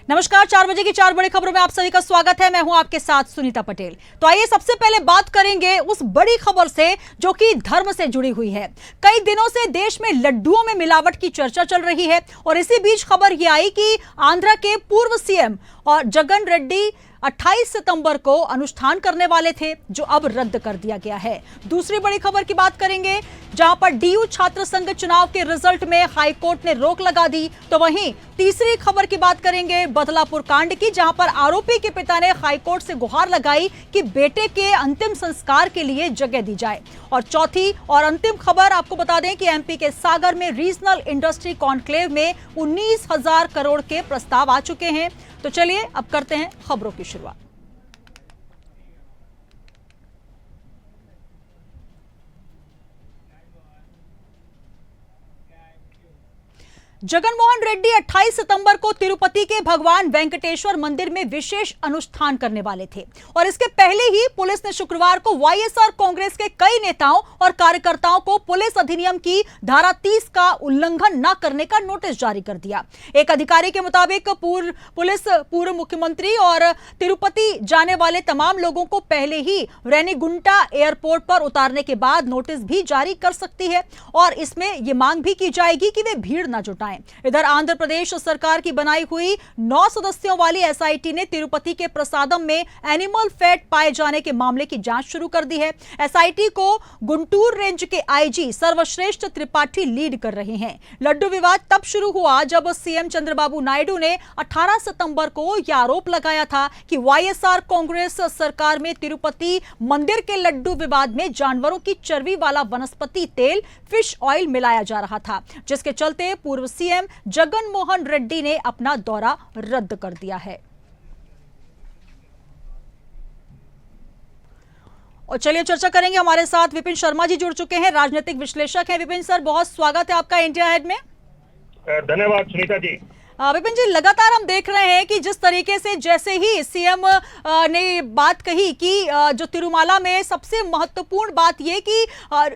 नमस्कार, 4 बजे की 4 बड़ी खबरों में आप सभी का स्वागत है। मैं हूं आपके साथ सुनीता पटेल। तो आइए सबसे पहले बात करेंगे उस बड़ी खबर से जो कि धर्म से जुड़ी हुई है। कई दिनों से देश में लड्डुओं में मिलावट की चर्चा चल रही है और इसी बीच खबर यह आई कि आंध्र के पूर्व सीएम और जगन रेड्डी 28 सितंबर को अनुष्ठान करने वाले थे, जो अब रद्द कर दिया गया है। दूसरी बड़ी खबर की बात करेंगे, जहां पर डीयू छात्र संघ चुनाव के रिजल्ट में हाईकोर्ट ने रोक लगा दी। तो वहीं तीसरी खबर की बात करेंगे बदलापुर कांड की, जहां पर आरोपी के पिता ने हाईकोर्ट से गुहार लगाई कि बेटे के अंतिम संस्कार के लिए जगह दी जाए। और चौथी और अंतिम खबर आपको बता दें कि एमपी के सागर में रीजनल इंडस्ट्री कॉन्क्लेव में 19,000 करोड़ के प्रस्ताव आ चुके हैं। तो चलिए अब करते हैं खबरों की शुरुआत। जगनमोहन रेड्डी 28 सितंबर को तिरुपति के भगवान वेंकटेश्वर मंदिर में विशेष अनुष्ठान करने वाले थे और इसके पहले ही पुलिस ने शुक्रवार को वाईएसआर कांग्रेस के कई नेताओं और कार्यकर्ताओं को पुलिस अधिनियम की धारा 30 का उल्लंघन न करने का नोटिस जारी कर दिया। एक अधिकारी के मुताबिक पूर्व मुख्यमंत्री और तिरुपति जाने वाले तमाम लोगों को पहले ही रेनीगुंटा एयरपोर्ट पर उतारने के बाद नोटिस भी जारी कर सकती है और इसमें यह मांग भी की जाएगी कि वे भीड़ न जुटाएं। इधर आंध्र प्रदेश सरकार की बनाई हुई 9 सदस्यों वाली एसआईटी ने तिरुपति के प्रसादम में एनिमल फैट पाए जाने के मामले की जांच शुरू कर दी है। एसआईटी को गुंटूर रेंज के आईजी सर्वश्रेष्ठ त्रिपाठी लीड कर रहे हैं। लड्डू विवाद तब शुरू हुआ जब सीएम चंद्रबाबू नायडू ने 18 सितंबर को यह आरोप लगाया था कि वाईएसआर कांग्रेस सरकार में तिरुपति मंदिर के लड्डू विवाद में जानवरों की चर्बी वाला वनस्पति तेल फिश ऑयल मिलाया जा रहा था, जिसके चलते पूर्व सीएम जगनमोहन रेड्डी ने अपना दौरा रद्द कर दिया है। और चलिए चर्चा करेंगे, हमारे साथ विपिन शर्मा जी जुड़ चुके हैं, राजनीतिक विश्लेषक हैं। विपिन सर, बहुत स्वागत है आपका इंडिया हेड में। धन्यवाद सुनीता जी। विपिन जी, लगातार हम देख रहे हैं कि जिस तरीके से जैसे ही सीएम ने बात कही कि जो तिरुमाला में सबसे महत्वपूर्ण बात यह कि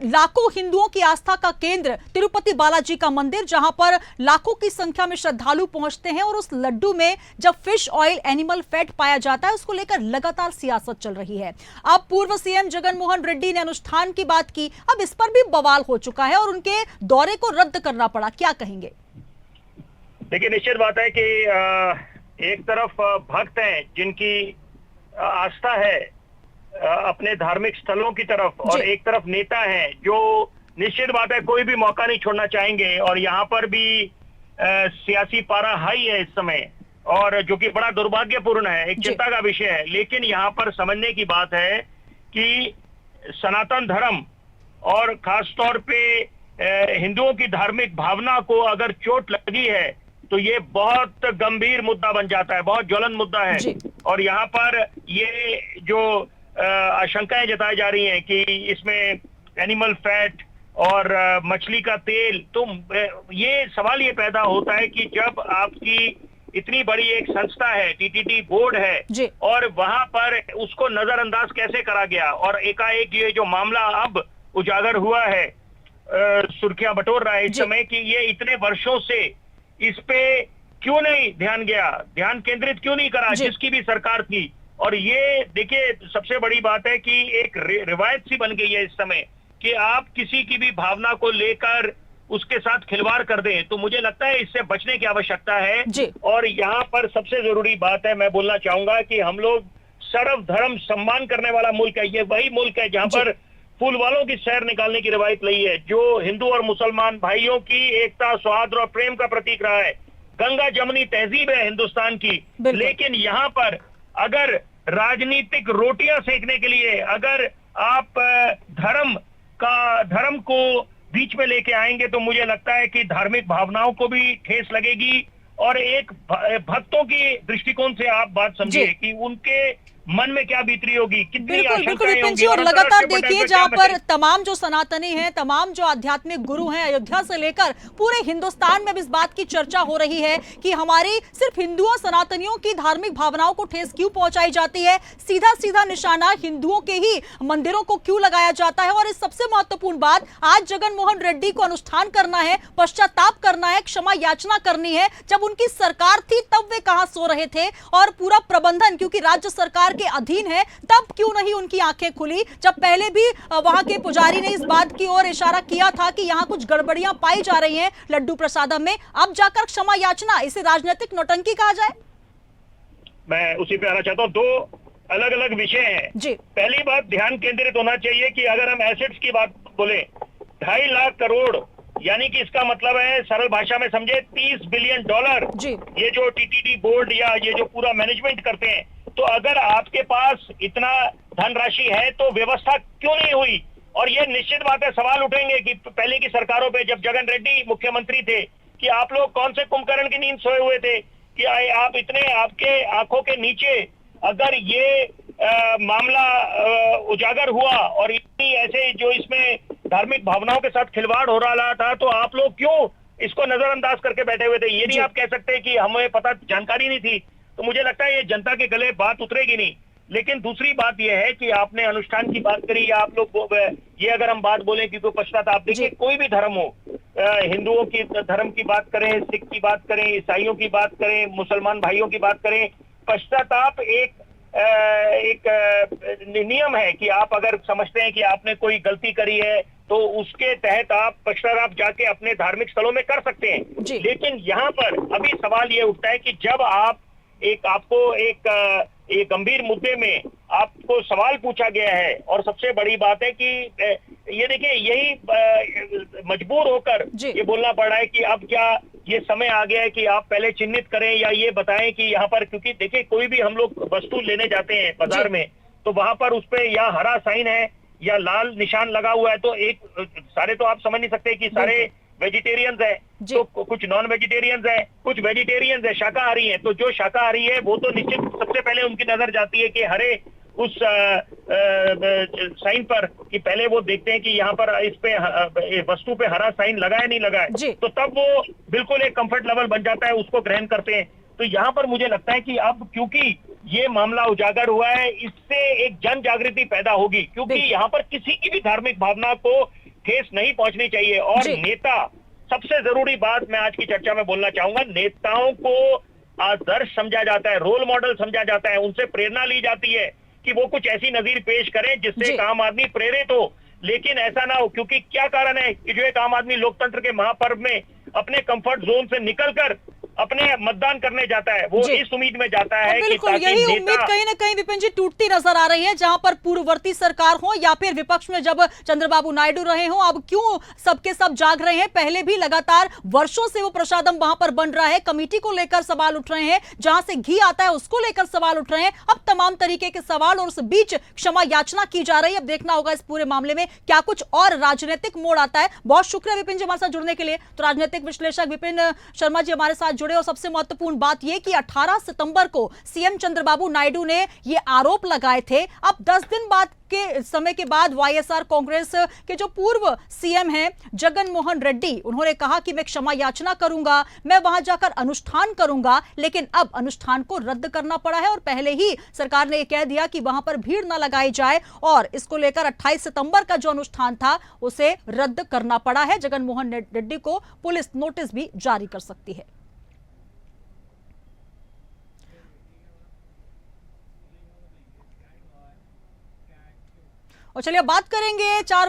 लाखों हिंदुओं की आस्था का केंद्र तिरुपति बालाजी का मंदिर, जहां पर लाखों की संख्या में श्रद्धालु पहुंचते हैं और उस लड्डू में जब फिश ऑयल एनिमल फैट पाया जाता है, उसको लेकर लगातार सियासत चल रही है। अब पूर्व सीएम जगनमोहन रेड्डी ने अनुष्ठान की बात की, अब इस पर भी बवाल हो चुका है और उनके दौरे को रद्द करना पड़ा, क्या कहेंगे? देखिए, निश्चित बात है कि एक तरफ भक्त हैं जिनकी आस्था है अपने धार्मिक स्थलों की तरफ, और एक तरफ नेता हैं जो निश्चित बात है कोई भी मौका नहीं छोड़ना चाहेंगे। और यहाँ पर भी सियासी पारा हाई है इस समय, और जो कि बड़ा दुर्भाग्यपूर्ण है, एक चिंता का विषय है। लेकिन यहाँ पर समझने की बात है कि सनातन धर्म और खासतौर पे हिंदुओं की धार्मिक भावना को अगर चोट लगी है तो ये बहुत गंभीर मुद्दा बन जाता है, बहुत ज्वलन मुद्दा है। और यहाँ पर ये जो आशंकाएं जताई जा रही हैं कि इसमें एनिमल फैट और मछली का तेल, तो ये सवाल ये पैदा होता है कि जब आपकी इतनी बड़ी एक संस्था है, टीटीडी बोर्ड है, और वहां पर उसको नजरअंदाज कैसे करा गया, और एकाएक ये जो मामला अब उजागर हुआ है, सुर्खियां बटोर रहा है इस समय कि ये इतने वर्षों से इस पे क्यों नहीं ध्यान केंद्रित क्यों नहीं करा जिसकी भी सरकार थी। और ये देखिए, सबसे बड़ी बात है कि एक रिवायत सी बन गई है इस समय कि आप किसी की भी भावना को लेकर उसके साथ खिलवाड़ कर दें, तो मुझे लगता है इससे बचने की आवश्यकता है। और यहाँ पर सबसे जरूरी बात है, मैं बोलना चाहूंगा कि हम लोग सर्वधर्म सम्मान करने वाला मुल्क है। ये वही मुल्क है जहाँ पर फूल वालों की सैर निकालने की रवायत लगी है, जो हिंदू और मुसलमान भाइयों की एकता, सौहार्द और प्रेम का प्रतीक रहा है। गंगा जमनी तहजीब है हिंदुस्तान की। लेकिन यहाँ पर अगर राजनीतिक रोटियां सेकने के लिए अगर आप धर्म को बीच में लेके आएंगे, तो मुझे लगता है कि धार्मिक भावनाओं को भी ठेस लगेगी। और एक भक्तों की दृष्टिकोण से आप बात समझिए कि उनके मन में क्या बीतरी होगी, कितनी बिल्कुल बिल्कुल आशंकाएं विपिन जी, होंगी और और लगातार अंतर्राष्ट्रीय देखिए पटल जहां क्या पर बचे। तमाम जो सनातनी हैं, तमाम जो आध्यात्मिक गुरु हैं, अयोध्या से लेकर पूरे हिंदुस्तान में अब इस बात की चर्चा हो रही है कि हमारी सिर्फ हिंदुओं सनातनियों की धार्मिक भावनाओं को ठेस क्यों पहुंचाई जाती है, सीधा सीधा निशाना हिंदुओं के ही मंदिरों को क्यों लगाया जाता है। और इस सबसे महत्वपूर्ण बात, आज जगन मोहन रेड्डी को अनुष्ठान करना है, पश्चाताप करना है, क्षमा याचना करनी है। जब उनकी सरकार थी तब वे कहां सो रहे थे, और पूरा प्रबंधन क्योंकि राज्य सरकार के अधीन है, तब क्यों नहीं उनकी आंखें खुली, जब पहले भी वहां के पुजारी ने इस बात की ओर इशारा किया था कि यहां कुछ गड़बड़ियां पाई जा रही हैं लड्डू प्रसादम में। अब जाकर क्षमा याचना, इसे राजनीतिक नौटंकी कहा जाए? मैं उसी पे आना चाहता हूँ। दो अलग अलग विषय हैं जी। पहली बात, ध्यान केंद्रित होना चाहिए कि अगर हम एसेट्स की बात बोले, 2.5 लाख करोड़, यानी कि इसका मतलब है सरल भाषा में समझे $30 बिलियन। जी। ये जो टीटीडी बोर्ड या ये जो पूरा मैनेजमेंट करते हैं, तो अगर आपके पास इतना धनराशि है तो व्यवस्था क्यों नहीं हुई? और ये निश्चित बात है, सवाल उठेंगे कि पहले की सरकारों पे, जब जगन रेड्डी मुख्यमंत्री थे, कि आप लोग कौन से कुंभकर्ण की नींद सोए हुए थे कि आप इतने, आपके आंखों के नीचे अगर ये मामला उजागर हुआ और इतनी ऐसे जो इसमें धार्मिक भावनाओं के साथ खिलवाड़ हो रहा था, तो आप लोग क्यों इसको नजरअंदाज करके बैठे हुए थे? ये नहीं आप कह सकते कि हमें पता, जानकारी नहीं थी। तो मुझे लगता है ये जनता के गले बात उतरेगी नहीं। लेकिन दूसरी बात यह है कि आपने अनुष्ठान की बात करी, या आप लोग ये अगर हम बात बोले कि कोई पश्चाताप, देखिए कोई भी धर्म हो, हिंदुओं की धर्म की बात करें, सिख की बात करें, ईसाइयों की बात करें, मुसलमान भाइयों की बात करें, पश्चाताप एक नियम है कि आप अगर समझते हैं कि आपने कोई गलती करी है तो उसके तहत आप पश्चाताप जाके अपने धार्मिक स्थलों में कर सकते हैं। लेकिन यहाँ पर अभी सवाल ये उठता है कि जब आप आपको एक गंभीर मुद्दे में आपको सवाल पूछा गया है, और सबसे बड़ी बात है कि ये देखिए, यही मजबूर होकर ये बोलना पड़ रहा है कि अब क्या ये समय आ गया है कि आप पहले चिन्हित करें या ये बताएं कि यहाँ पर, क्योंकि देखिए कोई भी हम लोग वस्तु लेने जाते हैं बाजार में, तो वहां पर उस पे या हरा साइन है या लाल निशान लगा हुआ है, तो एक सारे तो आप समझ नहीं सकते कि सारे वेजिटेरियंस है, तो कुछ नॉन वेजिटेरियंस है, कुछ वेजिटेरियंस है, शाकाहारी है। तो जो शाकाहारी है वो तो निश्चित सबसे पहले उनकी नजर जाती है कि हरे उस साइन पर, कि पहले वो देखते हैं कि यहाँ पर इस पे वस्तु पे हरा साइन लगा है नहीं लगा है, तो तब वो बिल्कुल एक कंफर्ट लेवल बन जाता है, उसको ग्रहण करते हैं। तो यहाँ पर मुझे लगता है कि अब क्योंकि ये मामला उजागर हुआ है, इससे एक जन जागृति पैदा होगी, क्योंकि यहाँ पर किसी की भी धार्मिक भावना को ठेस नहीं पहुंचनी चाहिए। और नेता, सबसे जरूरी बात मैं आज की चर्चा में बोलना चाहूंगा, नेताओं को आदर्श समझा जाता है, रोल मॉडल समझा जाता है, उनसे प्रेरणा ली जाती है कि वो कुछ ऐसी नजीर पेश करें जिससे एक आम आदमी प्रेरित हो। लेकिन ऐसा ना हो, क्योंकि क्या कारण है कि जो एक आम आदमी लोकतंत्र के महापर्व में अपने कंफर्ट जोन से निकलकर अपने मतदान करने जाता है, वो इस उम्मीद में जाता है कि बिल्कुल यही उम्मीद कहीं ना कहीं विपिन जी टूटती नजर आ रही है, जहां पर पूर्ववर्ती सरकार हो या फिर विपक्ष में जब चंद्रबाबू नायडू रहे हो, अब क्यों सबके सब जाग रहे हैं? पहले भी लगातार वर्षों से वो प्रसादम वहां पर बन रहा है, कमेटी को लेकर सवाल उठ रहे हैं, जहां से घी आता है उसको लेकर सवाल उठ रहे हैं, अब तमाम तरीके के सवाल, और उस बीच क्षमा याचना की जा रही है। अब देखना होगा इस पूरे मामले में क्या कुछ और राजनीतिक मोड़ आता है। बहुत शुक्रिया विपिन जी हमारे साथ जुड़ने के लिए। तो राजनीतिक विश्लेषक विपिन शर्मा जी हमारे साथ जुड़े, और सबसे महत्वपूर्ण बात यह कि 18 सितंबर को सीएम चंद्रबाबू नायडू ने ये आरोप लगाए थे। अब 10 दिन बाद के समय के बाद वाईएसआर कांग्रेस के जो पूर्व सीएम हैं जगन मोहन रेड्डी, उन्होंने कहा कि मैं क्षमा याचना करूंगा, मैं वहां जाकर अनुष्ठान करूंगा, लेकिन अब अनुष्ठान को रद्द करना पड़ा है। और पहले ही सरकार ने यह कह दिया कि वहां पर भीड़ ना लगाई जाए, और इसको लेकर 28 सितंबर का जो अनुष्ठान था उसे रद्द करना पड़ा है। जगन मोहन रेड्डी को पुलिस नोटिस भी जारी कर सकती है। और चलिए अब बात करेंगे 4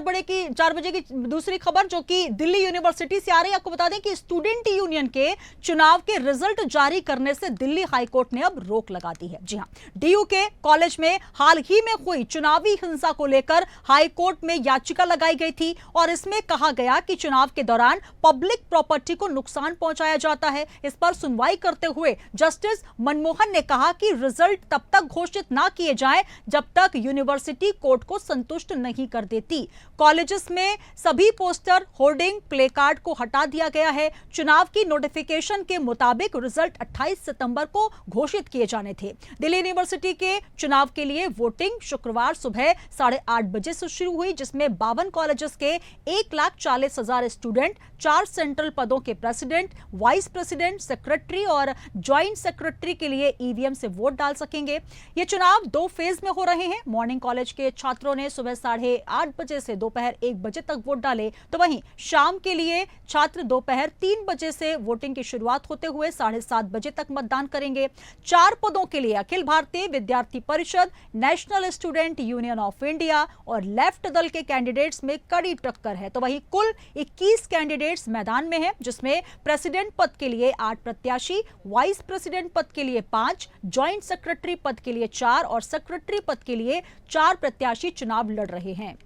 बजे की दूसरी खबर, जो कि दिल्ली यूनिवर्सिटी से आ रही है। आपको बता दें कि स्टूडेंट यूनियन के चुनाव के रिजल्ट जारी करने से दिल्ली हाईकोर्ट ने अब रोक लगा दी है। जी हां, डीयू के कॉलेज में हाल ही में हुई चुनावी हिंसा को लेकर हाईकोर्ट में याचिका लगाई गई थी, और इसमें कहा गया कि चुनाव के दौरान पब्लिक प्रॉपर्टी को नुकसान पहुंचाया जाता है। इस पर सुनवाई करते हुए जस्टिस मनमोहन ने कहा कि रिजल्ट तब तक घोषित ना किए जाएं जब तक यूनिवर्सिटी कोर्ट को संतुष्ट संतुष्ट नहीं कर देती। कॉलेजेस में सभी पोस्टर, होर्डिंग, प्ले कार्ड को हटा दिया गया है। चुनाव की नोटिफिकेशन के मुताबिक रिजल्ट 28 सितंबर को घोषित किए जाने थे। दिल्ली यूनिवर्सिटी के चुनाव के लिए वोटिंग शुक्रवार सुबह 8:30 बजे से शुरू हुई, जिसमें 52 कॉलेजेस के 1,40,000 स्टूडेंट 4 सेंट्रल पदों के प्रेसिडेंट, वाइस प्रेसिडेंट, सेक्रेटरी और ज्वाइंट सेक्रेटरी के लिए ईवीएम से वोट डाल सकेंगे। ये चुनाव 2 फेज में हो रहे हैं। मॉर्निंग कॉलेज के छात्रों ने सुबह 8:30 बजे से दोपहर 1 बजे तक वोट डाले, तो वहीं शाम के लिए छात्र दोपहर 3 बजे से वोटिंग की शुरुआत होते हुए 7:30 बजे तक मतदान करेंगे। 4 पदों के लिए अखिल भारतीय विद्यार्थी परिषद, national student union of India और लेफ्ट दल के कैंडिडेट्स में कड़ी टक्कर है, तो वहीं कुल 21 कैंडिडेट्स मैदान में हैं, जिसमें प्रेसिडेंट पद के लिए 8 प्रत्याशी, वाइस प्रेसिडेंट पद के लिए 5, ज्वाइंट सेक्रेटरी पद के लिए 4 और सेक्रेटरी पद के लिए 4 प्रत्याशी चुनाव लड़ रहे हैं।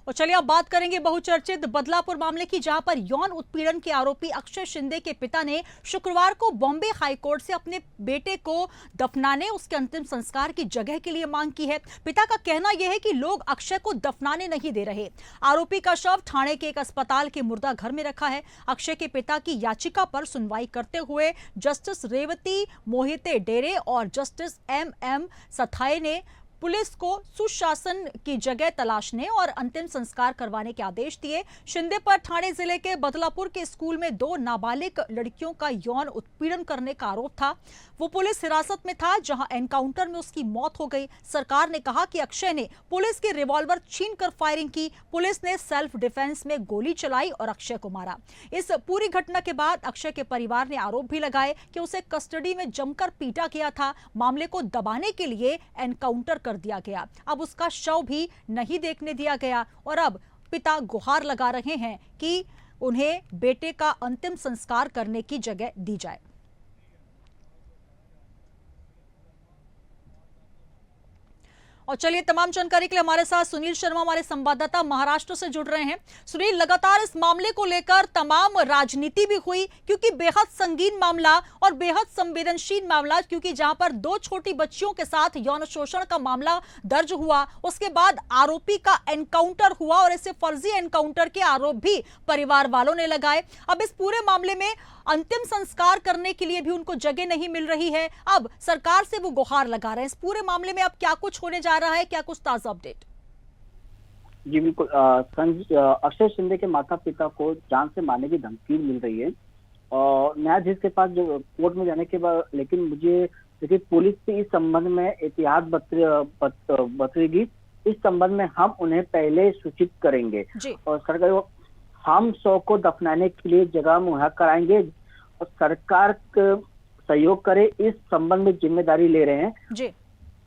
और चलिए अब बात करेंगे बहुचर्चित बदलापुर मामले की, जहां पर यौन उत्पीड़न के आरोपी अक्षय शिंदे के पिता ने शुक्रवार को बॉम्बे हाईकोर्ट से अपने बेटे को दफनाने, उसके अंतिम संस्कार की जगह के लिए मांग की है। पिता का कहना यह है कि लोग अक्षय को दफनाने नहीं दे रहे। आरोपी का शव ठाणे के एक अस्पताल के मुर्दा घर में रखा है। अक्षय के पिता की याचिका पर सुनवाई करते हुए जस्टिस रेवती मोहिते डेरे और जस्टिस MM सथाई ने पुलिस को सुशासन की जगह तलाशने और अंतिम संस्कार करवाने के आदेश दिए। शिंदे पर ठाणे जिले के बदलापुर के स्कूल में 2 नाबालिग लड़कियों का यौन उत्पीड़न करने का आरोप था। वो पुलिस हिरासत में था, जहां एनकाउंटर में उसकी मौत हो गई। सरकार ने कहा कि अक्षय ने पुलिस के रिवॉल्वर छीनकर फायरिंग की। पुलिस ने सेल्फ डिफेंस में गोली चलाई और अक्षय को मारा। इस पूरी घटना के बाद अक्षय के परिवार ने आरोप भी लगाए कि उसे कस्टडी में जमकर पीटा गया था। मामले को दबाने के लिए एनकाउंटर कर दिया गया। अब उसका शव भी नहीं देखने दिया गया और अब पिता गुहार लगा रहे हैं कि उन्हें बेटे का अंतिम संस्कार करने की जगह दी जाए। और चलिए तमाम जानकारी के लिए हमारे साथ सुनील शर्मा हमारे संवाददाता महाराष्ट्र से जुड़ रहे हैं। सुनील, लगातार इस मामले को लेकर तमाम राजनीति भी हुई, क्योंकि बेहद संगीन मामला और बेहद संवेदनशील मामला, क्योंकि जहां पर 2 छोटी बच्चियों के साथ यौन शोषण का मामला दर्ज हुआ, उसके बाद आरोपी का एनकाउंटर हुआ और इसे फर्जी एनकाउंटर के आरोप भी परिवार वालों ने लगाए। अब इस पूरे मामले में अंतिम संस्कार करने के लिए भी उनको जगह नहीं मिल रही है। अब सरकार से वो गुहार लगा रहे हैं। इस पूरे मामले में अब क्या कुछ होने जा रहा है, क्या कुछ ताजा अपडेट? जी बिल्कुल, अक्षय शिंदे के माता पिता को जान से मारने की धमकी मिल रही है और न्यायाधीश के पास जो कोर्ट में जाने के बाद, लेकिन मुझे देखिए पुलिस से इस संबंध में एहतियात बरतेगी। इस संबंध में हम उन्हें पहले सूचित करेंगे और सरकार हम शव को दफनाने के लिए जगह मुहैया कराएंगे और सरकार सहयोग करे, इस संबंध में जिम्मेदारी ले रहे हैं जी।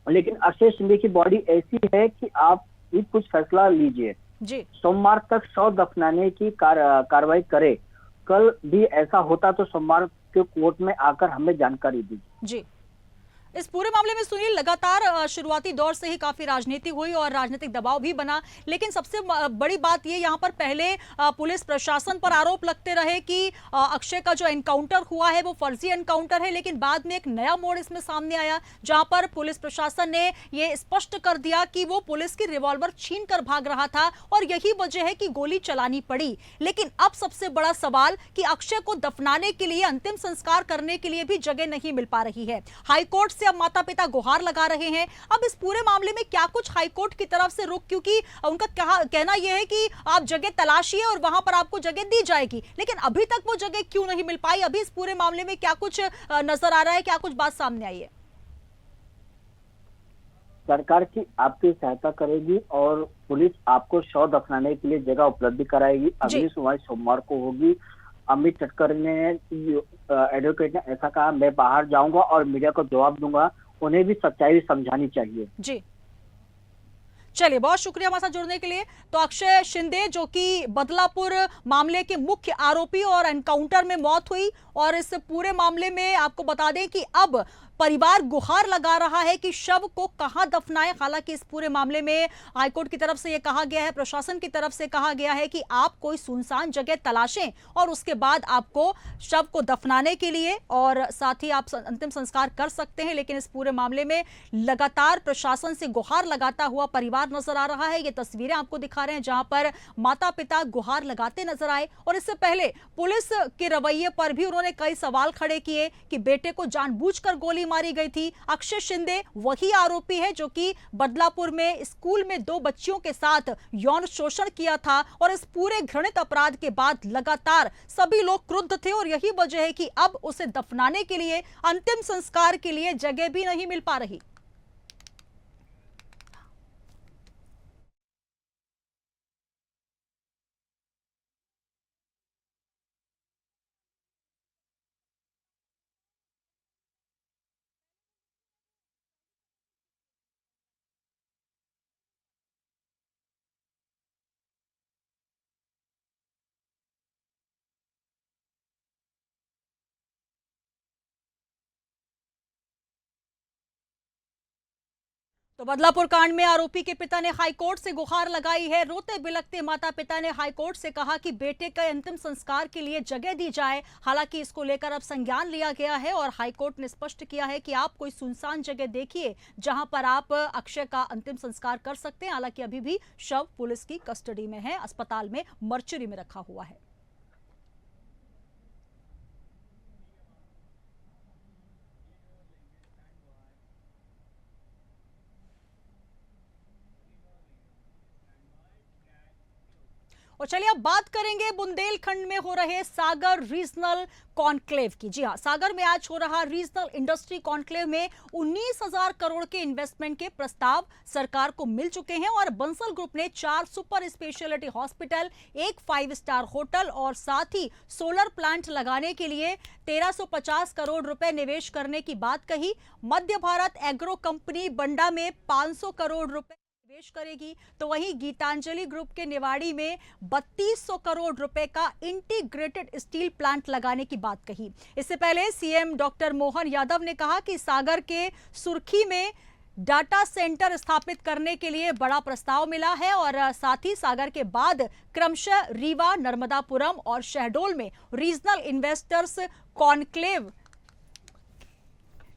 लेकिन अक्षय शिंदे की बॉडी ऐसी है कि आप भी कुछ फैसला लीजिए जी। सोमवार तक शव दफनाने की कार्रवाई करे। कल भी ऐसा होता तो सोमवार के कोर्ट में आकर हमें जानकारी दीजिए जी। इस पूरे मामले में सुनील, लगातार शुरुआती दौर से ही काफी राजनीति हुई और राजनीतिक दबाव भी बना, लेकिन सबसे बड़ी बात ये, यहाँ पर पहले पुलिस प्रशासन पर आरोप लगते रहे कि अक्षय का जो एनकाउंटर हुआ है वो फर्जी एनकाउंटर है, लेकिन बाद में एक नया मोड़ इसमें सामने आया, जहां पर पुलिस प्रशासन ने ये स्पष्ट कर दिया कि वो पुलिस की रिवॉल्वर छीन कर भाग रहा था और यही वजह है कि गोली चलानी पड़ी। लेकिन अब सबसे बड़ा सवाल कि अक्षय को दफनाने के लिए, अंतिम संस्कार करने के लिए भी जगह नहीं मिल पा रही है। हाईकोर्ट से अब माता पिता गुहार लगा रहे हैं। अब इस पूरे मामले में क्या कुछ हाईकोर्ट की तरफ से रुख, क्योंकि उनका कहना यह है कि आप जगह तलाशिए और वहां पर आपको जगह दी जाएगी, लेकिन अभी तक वो जगह क्यों नहीं मिल पाई? अभी इस पूरे मामले में क्या कुछ नजर आ रहा है, क्या कुछ बात सामने आई है? सरकार की आपकी सहायता करेगी और पुलिस आपको शव दफनाने के लिए जगह उपलब्ध कराएगी। अगली सुनवाई सोमवार को होगी। अमित चटकर ने, एडवोकेट ने ऐसा कहा, मैं बाहर जाऊंगा और मीडिया को जवाब दूंगा, उन्हें भी सच्चाई समझानी चाहिए जी। चलिए, बहुत शुक्रिया हमारे साथ जुड़ने के लिए। तो अक्षय शिंदे जो कि बदलापुर मामले के मुख्य आरोपी और एनकाउंटर में मौत हुई, और इस पूरे मामले में आपको बता दें कि अब परिवार गुहार लगा रहा है कि शव को कहां दफनाएं। हालांकि इस पूरे मामले में हाईकोर्ट की तरफ से यह कहा गया है, प्रशासन की तरफ से कहा गया है कि आप कोई सुनसान जगह तलाशें और उसके बाद आपको शव को दफनाने के लिए और साथ ही आप अंतिम संस्कार कर सकते हैं। लेकिन इस पूरे मामले में लगातार प्रशासन से गुहार लगाता हुआ परिवार नजर आ रहा है। ये तस्वीरें आपको दिखा रहे हैं जहां पर माता पिता गुहार लगाते नजर आए, और इससे पहले पुलिस के रवैये पर भी उन्होंने कई सवाल खड़े किए कि बेटे को जानबूझकर गोली मारी गई थी। अक्षय शिंदे वही आरोपी है जो कि बदलापुर में स्कूल में 2 बच्चियों के साथ यौन शोषण किया था, और इस पूरे घृणित अपराध के बाद लगातार सभी लोग क्रुद्ध थे, और यही वजह है कि अब उसे दफनाने के लिए, अंतिम संस्कार के लिए जगह भी नहीं मिल पा रही। तो बदलापुर कांड में आरोपी के पिता ने हाईकोर्ट से गुहार लगाई है। रोते बिलखते माता पिता ने हाईकोर्ट से कहा कि बेटे के अंतिम संस्कार के लिए जगह दी जाए। हालांकि इसको लेकर अब संज्ञान लिया गया है और हाईकोर्ट ने स्पष्ट किया है कि आप कोई सुनसान जगह देखिए जहां पर आप अक्षय का अंतिम संस्कार कर सकते हैं। हालांकि अभी भी शव पुलिस की कस्टडी में है, अस्पताल में मर्चरी में रखा हुआ है। और चलिए अब बात करेंगे बुंदेलखंड में हो रहे सागर रीजनल कॉन्क्लेव की। जी हां, सागर में आज हो रहा रीजनल इंडस्ट्री कॉन्क्लेव में 19,000 करोड़ के इन्वेस्टमेंट के प्रस्ताव सरकार को मिल चुके हैं, और बंसल ग्रुप ने 4 super speciality hospital, 1 5 star hotel और साथ ही सोलर प्लांट लगाने के लिए 1350 करोड़ रुपए निवेश करने की बात कही। मध्य भारत एग्रो कंपनी बंडा में 500 करोड़ रुपए निवेश करेगी, तो वहीं गीतांजलि ग्रुप के निवाड़ी में 3200 करोड़ रुपए का इंटीग्रेटेड स्टील प्लांट लगाने की बात कही। इससे पहले सीएम डॉक्टर मोहन यादव ने कहा कि सागर के सुर्खी में डाटा सेंटर स्थापित करने के लिए बड़ा प्रस्ताव मिला है, और साथ ही सागर के बाद क्रमशः रीवा, नर्मदापुरम और शहडोल में रीजनल इन्वेस्टर्स कॉन्क्लेव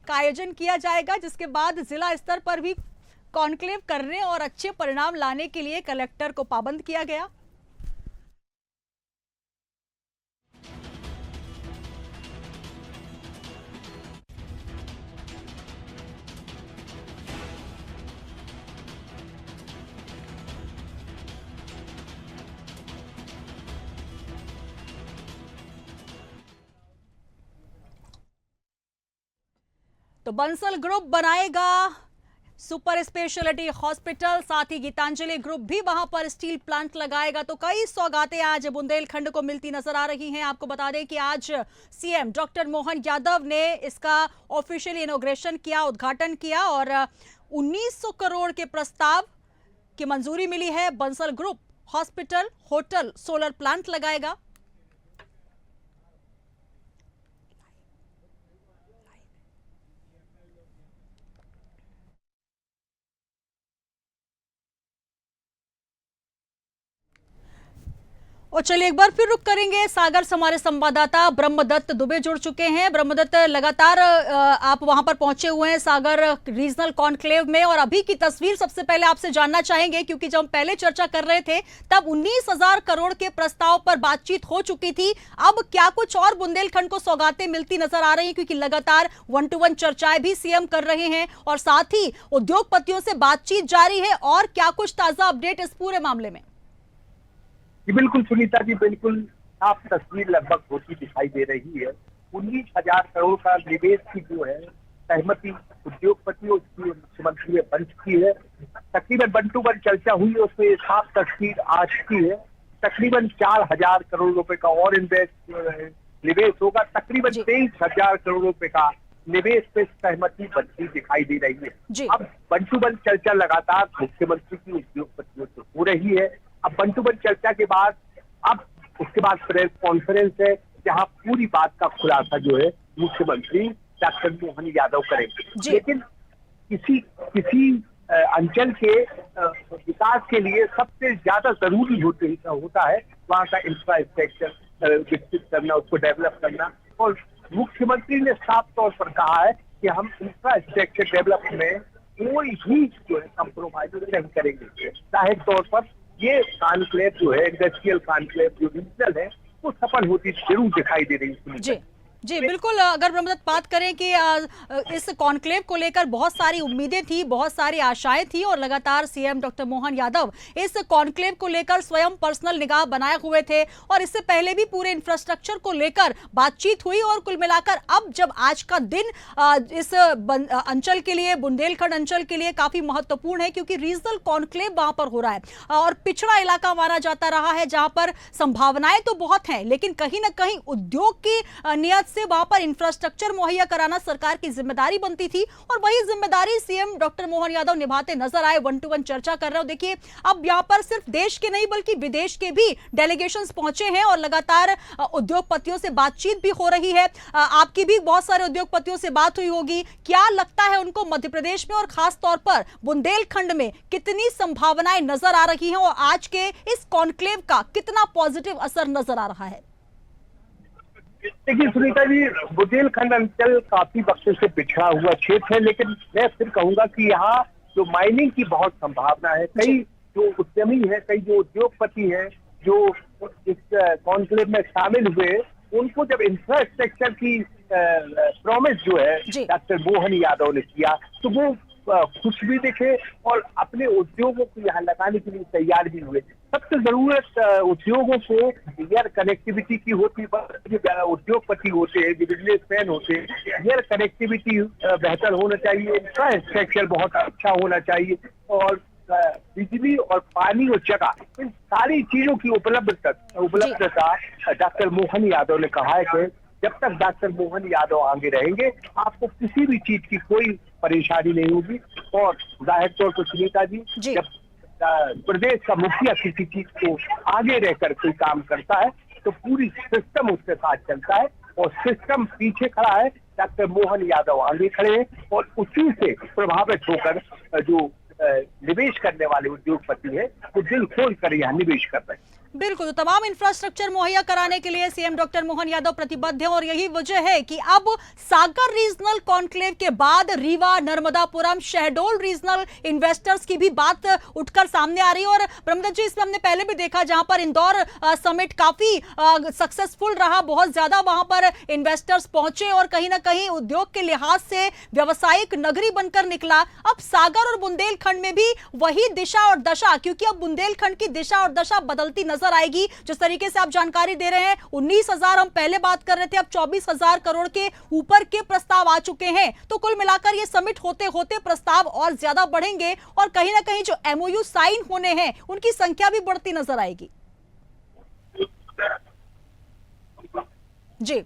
का आयोजन किया जाएगा, जिसके बाद जिला स्तर पर भी कॉन्क्लेव करने और अच्छे परिणाम लाने के लिए कलेक्टर को पाबंद किया गया। तो बंसल ग्रुप बनाएगा सुपर स्पेशलिटी हॉस्पिटल, साथ ही गीतांजलि ग्रुप भी वहां पर स्टील प्लांट लगाएगा। तो कई सौगातें आज बुंदेलखंड को मिलती नजर आ रही हैं। आपको बता दें कि आज सीएम डॉक्टर मोहन यादव ने इसका ऑफिशियली इनॉग्रेशन किया, उद्घाटन किया, और 1900 करोड़ के प्रस्ताव की मंजूरी मिली है। Bansal group hospital, hotel, solar plant लगाएगा। और चलिए एक बार फिर रुक करेंगे सागर से हमारे संवाददाता ब्रह्मदत्त दुबे जुड़ चुके हैं। ब्रह्मदत्त, लगातार आप वहां पर पहुंचे हुए हैं सागर रीजनल कॉन्क्लेव में, और अभी की तस्वीर सबसे पहले आपसे जानना चाहेंगे, क्योंकि जब हम पहले चर्चा कर रहे थे तब 19,000 करोड़ के प्रस्ताव पर बातचीत हो चुकी थी। अब क्या कुछ और बुंदेलखंड को सौगातें मिलती नजर आ रही, क्योंकि लगातार 1-to-1 चर्चाएं भी सीएम कर रहे हैं और साथ ही उद्योगपतियों से बातचीत जारी है, और क्या कुछ ताजा अपडेट इस पूरे मामले में? जी बिल्कुल सुनीता जी, बिल्कुल साफ तस्वीर लगभग होती दिखाई दे रही है। 19,000 करोड़ का निवेश की जो है सहमति उद्योगपतियों की मुख्यमंत्री ने बन चुकी है। तकरीबन 1-to-1 चर्चा हुई है, उसमें साफ तस्वीर आ चुकी है। तकरीबन 4,000 करोड़ रुपए का और निवेश होगा। तकरीबन 23,000 करोड़ रुपए का निवेश पे सहमति बनती दिखाई दे रही जी। है। अब वन टू वन चर्चा लगातार मुख्यमंत्री की उद्योगपतियों से हो रही है। अब वन टू वन चर्चा के बाद अब उसके बाद प्रेस कॉन्फ्रेंस है, जहां पूरी बात का खुलासा जो है मुख्यमंत्री डॉक्टर मोहन यादव करेंगे। लेकिन किसी अंचल के विकास के लिए सबसे ज्यादा जरूरी होता है वहाँ का इंफ्रास्ट्रक्चर विकसित करना, उसको डेवलप करना। और मुख्यमंत्री ने साफ तौर पर कहा है कि हम इंफ्रास्ट्रक्चर डेवलप में कोई भी जो है कम्प्रोमाइज नहीं करेंगे। जाहिर तौर पर ये कॉन्क्लेव जो है, इंडस्ट्रियल कॉन्क्लेव जो रीजनल है, वो सफल होती जरूर दिखाई दे रही है। जी बिल्कुल। अगर ब्रह्मदत्त बात करें कि इस कॉन्क्लेव को लेकर बहुत सारी उम्मीदें थी, बहुत सारी आशाएं थी और लगातार सीएम डॉक्टर मोहन यादव इस कॉन्क्लेव को लेकर स्वयं पर्सनल निगाह बनाए हुए थे और इससे पहले भी पूरे इंफ्रास्ट्रक्चर को लेकर बातचीत हुई। और कुल मिलाकर अब जब आज का दिन इस अंचल के लिए, बुंदेलखंड अंचल के लिए काफी महत्वपूर्ण है, क्योंकि रीजनल कॉन्क्लेव वहां पर हो रहा है और पिछड़ा इलाका माना जाता रहा है, जहां पर संभावनाएं तो बहुत हैं, लेकिन कहीं ना कहीं उद्योग की नियत से वहां पर इंफ्रास्ट्रक्चर मुहैया कराना सरकार की जिम्मेदारी बनती थी और वही जिम्मेदारी सीएम डॉक्टर मोहन यादव निभाते नजर आए। वन टू वन चर्चा कर रहे हो। देखिए, अब यहां पर सिर्फ देश के नहीं बल्कि विदेश के भी डेलीगेशंस पहुंचे हैं और लगातार उद्योगपतियों से बातचीत भी हो रही है। आपकी भी बहुत सारे उद्योगपतियों से बात हुई होगी। क्या लगता है उनको मध्य प्रदेश में और खास तौर पर बुंदेलखंड में कितनी संभावनाएं नजर आ रही हैं और आज के इस कॉन्क्लेव का कितना पॉजिटिव असर नजर आ रहा है? देखिए सुनीता जी, बुंदेलखंड अंचल काफी वक्त से पिछड़ा हुआ क्षेत्र है, लेकिन मैं फिर कहूंगा कि यहाँ जो माइनिंग की बहुत संभावना है। कई जो उद्यमी है, कई जो उद्योगपति हैं जो इस कॉन्क्लेव में शामिल हुए, उनको जब इंफ्रास्ट्रक्चर की प्रॉमिस जो है डॉक्टर मोहन यादव ने किया, तो वो खुश भी दिखे और अपने उद्योगों को यहाँ लगाने के लिए तैयार भी हुए। सबसे जरूरत उद्योगों को एयर कनेक्टिविटी की होती है। उद्योगपति होते हैं, जो बिजनेसमैन होते हैं, एयर कनेक्टिविटी बेहतर होना चाहिए, इंफ्रास्ट्रक्चर बहुत अच्छा होना चाहिए और बिजली और पानी और जगह, इन सारी चीजों की उपलब्धता डॉक्टर मोहन यादव ने कहा है कि जब तक डॉक्टर मोहन यादव आगे रहेंगे आपको किसी भी चीज की कोई परेशानी नहीं होगी। और जाहिर तौर पर सुनीता जी, जब प्रदेश का मुखिया किसी चीज को आगे रहकर कोई काम करता है तो पूरी सिस्टम उसके साथ चलता है और सिस्टम पीछे खड़ा है, डॉक्टर मोहन यादव आगे खड़े हैं और उसी से प्रभावित होकर जो निवेश करने वाले उद्योगपति है वो दिल खोल कर यहाँ निवेश कर रहे हैं। बिल्कुल, तो तमाम इंफ्रास्ट्रक्चर मुहैया कराने के लिए सीएम डॉक्टर मोहन यादव प्रतिबद्ध है और यही वजह है कि अब सागर रीजनल कॉन्क्लेव के बाद रीवा, नर्मदापुरम, शहडोल रीजनल इन्वेस्टर्स की भी बात उठकर सामने आ रही है। और ब्रह्मदत्त जी, इसमें हमने पहले भी देखा जहां पर इंदौर समिट काफी सक्सेसफुल रहा, बहुत ज्यादा वहां पर इन्वेस्टर्स पहुंचे और कहीं ना कहीं उद्योग के लिहाज से व्यावसायिक नगरी बनकर निकला। अब सागर और बुंदेलखंड में भी वही दिशा और दशा, क्योंकि अब बुंदेलखंड की दिशा और दशा बदलती नजर आएगी। जिस तरीके से आप जानकारी दे रहे हैं, 19,000 हम पहले बात कर रहे थे, अब 24,000 करोड़ के ऊपर के प्रस्ताव आ चुके हैं। तो कुल मिलाकर ये समिट होते होते प्रस्ताव और ज्यादा बढ़ेंगे और कहीं ना कहीं जो एमओयू साइन होने हैं उनकी संख्या भी बढ़ती नजर आएगी। जी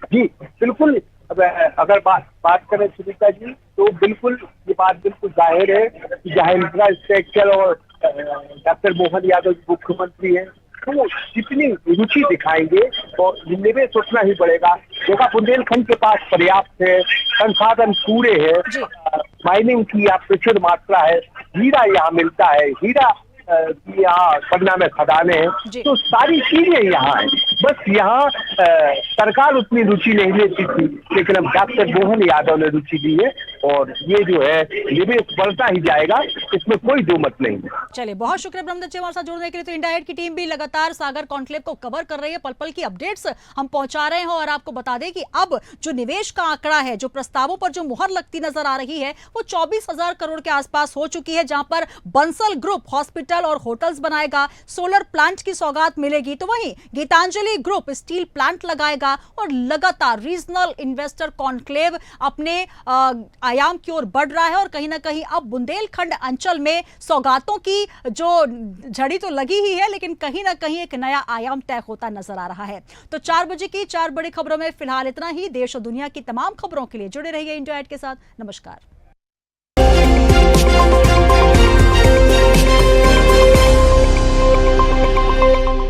जी बिल्कुल। अगर बात करें सुनीता जी, तो बिल्कुल ये बात बिल्कुल जाहिर है कि जहाँ इंफ्रास्ट्रक्चर और डॉक्टर मोहन यादव मुख्यमंत्री हैं तो जितनी रुचि दिखाएंगे तो निवेश उतना ही बढ़ेगा। देखा, बुंदेलखंड के पास पर्याप्त है, संसाधन पूरे हैं, माइनिंग की यहाँ प्रचुर मात्रा है, हीरा यहाँ मिलता है, हीरा यहाँ पटना में खदाने हैं, तो सारी चीजें यहाँ है। बस यहाँ सरकार उतनी रुचि नहीं लेती थी, लेकिन अब डॉक्टर मोहन यादव ने रुचि दी है और ये जो है निवेश बढ़ता ही जाएगा, इसमें कोई दो मत नहीं है। चलिए, बहुत शुक्रिया ब्रह्मदत्त जी हमारे साथ जुड़ने के लिए। तो इंडिया हाइट की टीम भी लगातार सागर कॉन्क्लेव को कवर कर रही है, पल पल की अपडेट्स हम पहुंचा रहे हैं और आपको बता दें कि अब जो निवेश का आंकड़ा है, जो प्रस्तावों पर जो मुहर लगती नजर आ रही है, वो 24,000 करोड़ के आसपास हो चुकी है, जहां पर बंसल ग्रुप हॉस्पिटल और होटल्स बनाएगा, सोलर प्लांट की सौगात मिलेगी, तो वहीं गीतांजलि ग्रुप स्टील प्लांट लगाएगा और लगातार रीजनल इन्वेस्टर कॉन्क्लेव अपने आयाम की ओर बढ़ रहा है और कहीं ना कहीं अब बुंदेलखंड अंचल में सौगातों की जो झड़ी तो लगी ही है, लेकिन कहीं ना कहीं एक नया आयाम तय होता नजर आ रहा है। तो 4 बजे की 4 बड़ी खबरों में फिलहाल इतना ही। देश और दुनिया की तमाम खबरों के लिए जुड़े रहिए इंडिया 8 के साथ। नमस्कार।